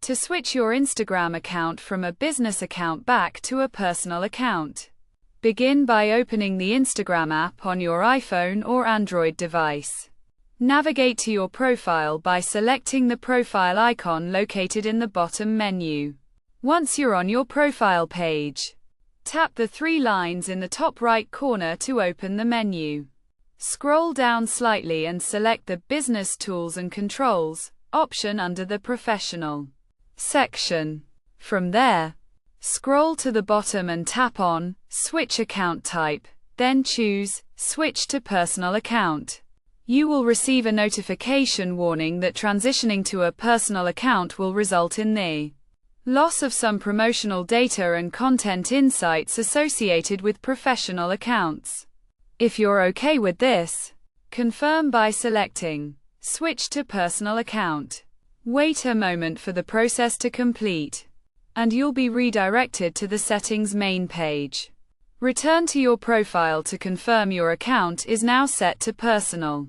To switch your Instagram account from a business account back to a personal account, begin by opening the Instagram app on your iPhone or Android device. Navigate to your profile by selecting the profile icon located in the bottom menu. Once you're on your profile page, tap the three lines in the top right corner to open the menu. Scroll down slightly and select the Business Tools and Controls option under the Professional section. From there, scroll to the bottom and tap on Switch Account Type, then choose Switch to Personal Account. You will receive a notification warning that transitioning to a personal account will result in the loss of some promotional data and content insights associated with professional accounts. If you're okay with this, confirm by selecting Switch to Personal Account. Wait a moment for the process to complete, and you'll be redirected to the Settings main page. Return to your profile to confirm your account is now set to personal.